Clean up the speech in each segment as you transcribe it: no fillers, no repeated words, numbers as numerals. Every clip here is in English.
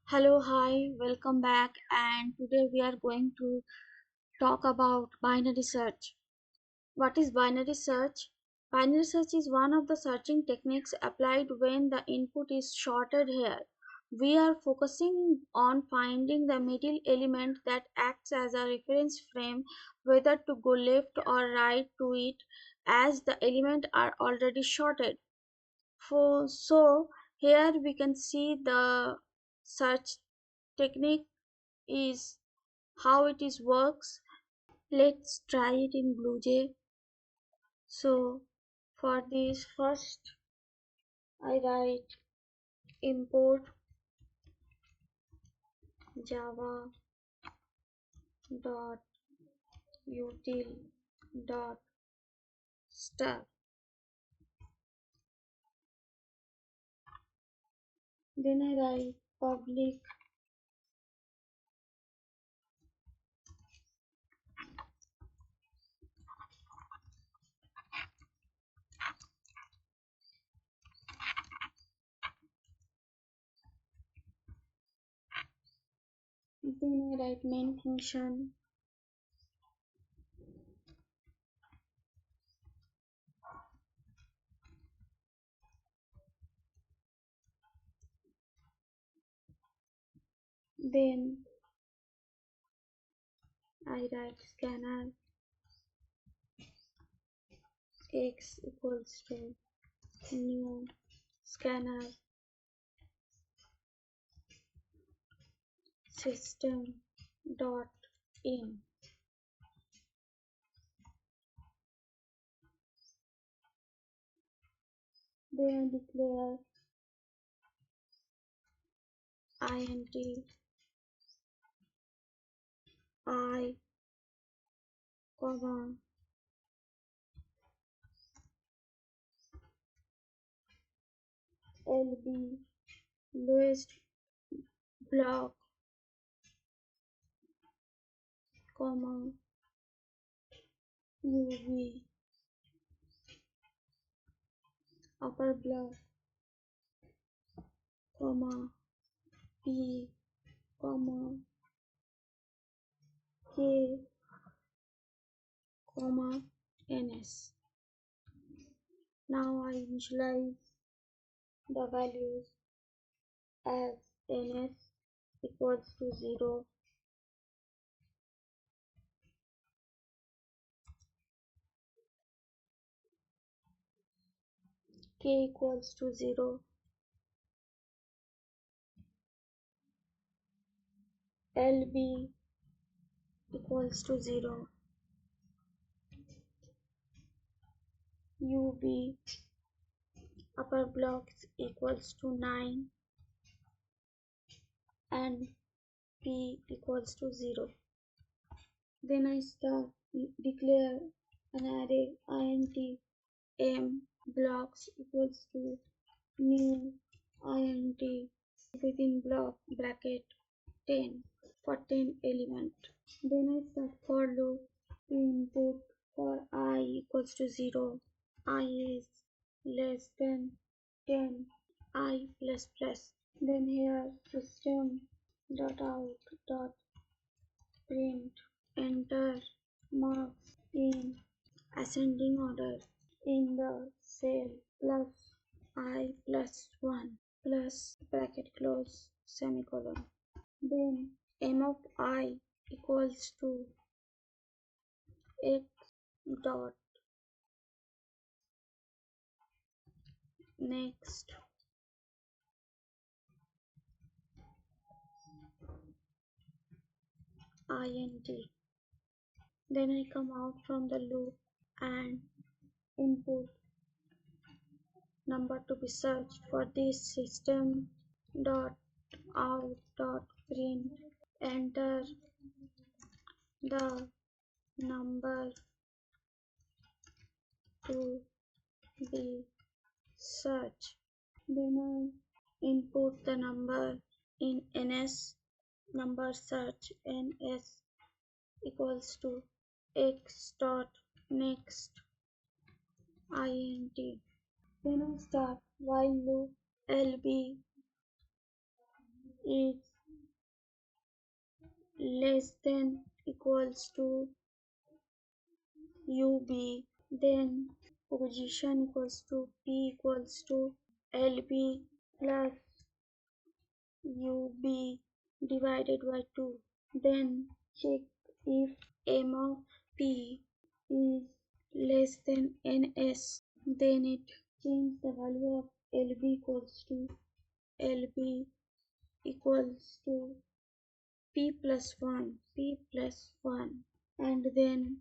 Hello, hi, welcome back. And today we are going to talk about binary search. What is binary search? Binary search is one of the searching techniques applied when the input is shorted here. We are focusing on finding the middle element that acts as a reference frame, whether to go left or right to it, as the elements are already shorted. So here we can see the search technique is how it is works. Let's try it in BlueJ. So for this first I write import java dot util dot star. Then I write public then I write main function then I write scanner x equals to new scanner system dot in. Then I declare int I, comma lb lowest block, comma uv upper block, comma p, comma k, comma ns. Now I initialize the values as ns equals to 0, k equals to 0, lb equals to 0, ub upper blocks equals to 9, and p equals to 0. Then I start declare an array int m blocks equals to new int within block bracket 10 for 10 element. Then I start for loop to input for I equals to 0, I is less than 10, I plus plus. Then here system dot out dot print enter marks in ascending order in the cell plus I plus 1 plus bracket close semicolon. Then m of I equals to x dot next int. Then I come out from the loop and input number to be searched. For this system dot out dot print enter the number to be searched. Then I input the number in ns number search ns equals to x dot next int. Then I start while loop lb is less than equals to ub, then position equals to p equals to lb plus ub divided by 2. Then check if m of p is less than ns, then it change the value of lb equals to lb equals to p plus 1, and then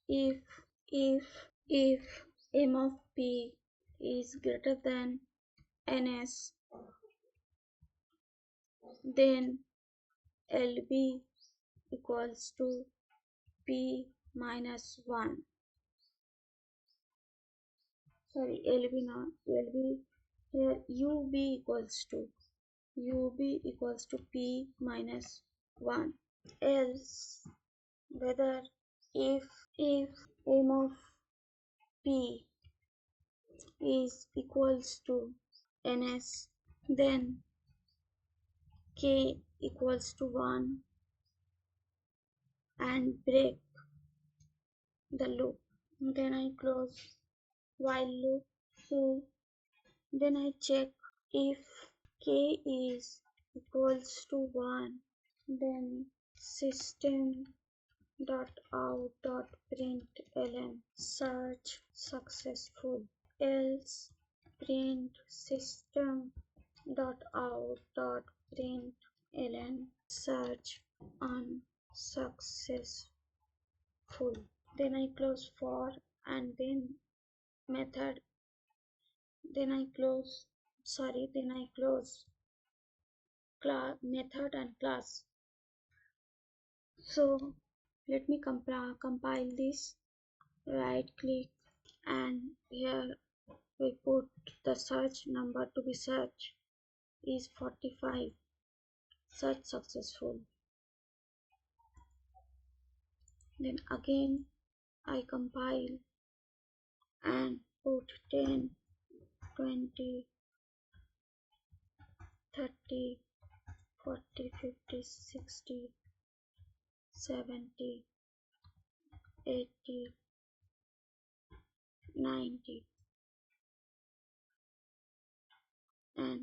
if if if m of p is greater than ns, then lb equals to p minus 1. Sorry, lb not lb, here ub equals to p minus 1. Else, whether if m of p is equals to ns, then k equals to 1 and break the loop. Then I close while loop. So then I check if k is equals to 1, then system dot out dot println search successful, else print system dot out dot println search unsuccessful. Then I close for, and then method, then I close class method and class. So let me compile this. Right click, and here we put the search number to be searched is 45. Search successful. Then again I compile and put 10, 20, 30, 40, 50, 60, 70, 80, 90 and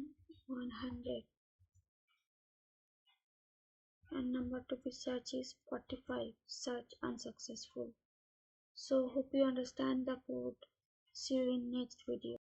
100, and number to be searched is 45. Search unsuccessful. So hope you understand the code. See you in next video.